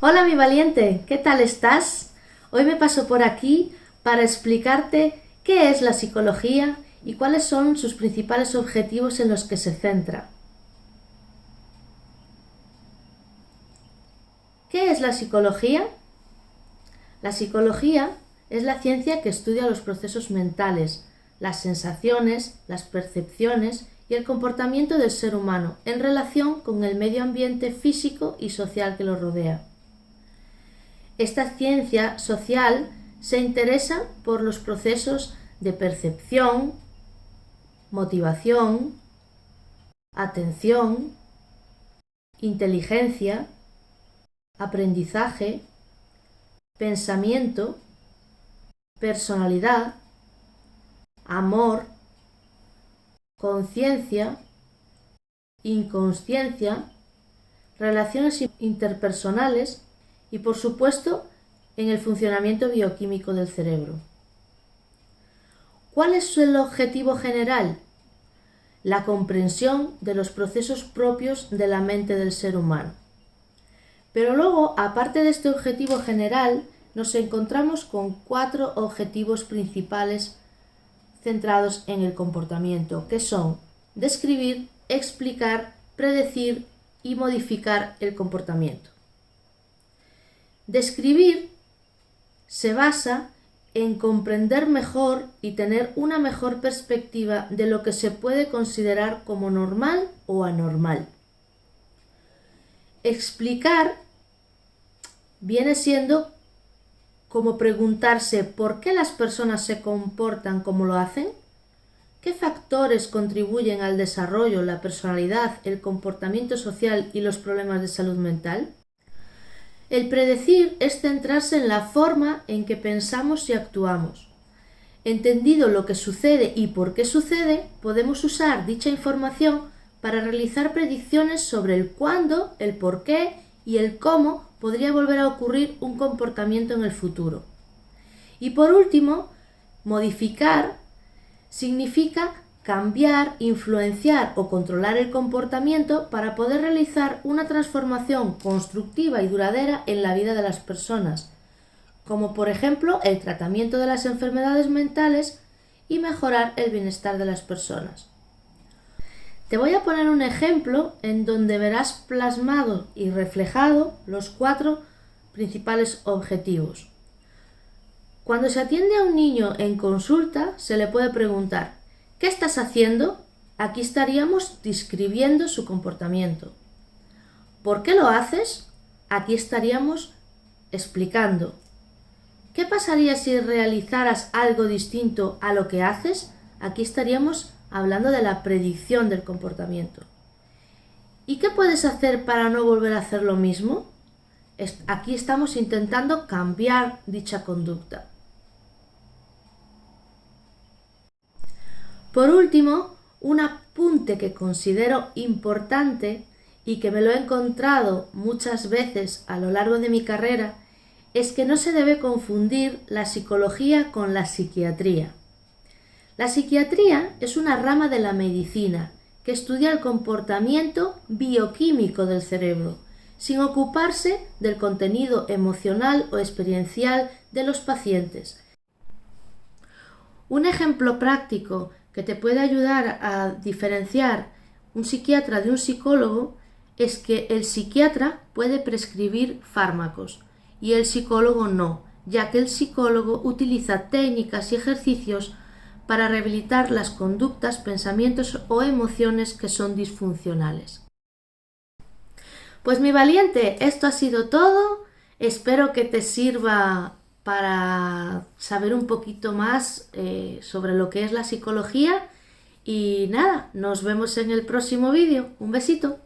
Hola mi valiente, ¿qué tal estás? Hoy me paso por aquí para explicarte qué es la psicología y cuáles son sus principales objetivos en los que se centra. ¿Qué es la psicología? La psicología es la ciencia que estudia los procesos mentales, las sensaciones, las percepciones y el comportamiento del ser humano en relación con el medio ambiente físico y social que lo rodea. Esta ciencia social se interesa por los procesos de percepción, motivación, atención, inteligencia, aprendizaje, pensamiento, personalidad, amor, conciencia, inconsciencia, relaciones interpersonales y, por supuesto, en el funcionamiento bioquímico del cerebro. ¿Cuál es el objetivo general? La comprensión de los procesos propios de la mente del ser humano. Pero luego, aparte de este objetivo general, nos encontramos con 4 objetivos principales centrados en el comportamiento, que son describir, explicar, predecir y modificar el comportamiento. Describir se basa en comprender mejor y tener una mejor perspectiva de lo que se puede considerar como normal o anormal. Explicar viene siendo como preguntarse por qué las personas se comportan como lo hacen, qué factores contribuyen al desarrollo, la personalidad, el comportamiento social y los problemas de salud mental. El predecir es centrarse en la forma en que pensamos y actuamos. Entendido lo que sucede y por qué sucede, podemos usar dicha información para realizar predicciones sobre el cuándo, el por qué y el cómo podría volver a ocurrir un comportamiento en el futuro. Y por último, modificar significa cambiar, influenciar o controlar el comportamiento para poder realizar una transformación constructiva y duradera en la vida de las personas, como por ejemplo el tratamiento de las enfermedades mentales y mejorar el bienestar de las personas. Te voy a poner un ejemplo en donde verás plasmado y reflejado los 4 principales objetivos. Cuando se atiende a un niño en consulta, se le puede preguntar: ¿qué estás haciendo? Aquí estaríamos describiendo su comportamiento. ¿Por qué lo haces? Aquí estaríamos explicando. ¿Qué pasaría si realizaras algo distinto a lo que haces? Aquí estaríamos hablando de la predicción del comportamiento. ¿Y qué puedes hacer para no volver a hacer lo mismo? Aquí estamos intentando cambiar dicha conducta. Por último, un apunte que considero importante y que me lo he encontrado muchas veces a lo largo de mi carrera es que no se debe confundir la psicología con la psiquiatría. La psiquiatría es una rama de la medicina que estudia el comportamiento bioquímico del cerebro, sin ocuparse del contenido emocional o experiencial de los pacientes. Un ejemplo práctico que te puede ayudar a diferenciar un psiquiatra de un psicólogo es que el psiquiatra puede prescribir fármacos y el psicólogo no, ya que el psicólogo utiliza técnicas y ejercicios para rehabilitar las conductas, pensamientos o emociones que son disfuncionales. Pues mi valiente, esto ha sido todo. Espero que te sirva para saber un poquito más sobre lo que es la psicología. Y nada, nos vemos en el próximo vídeo. Un besito.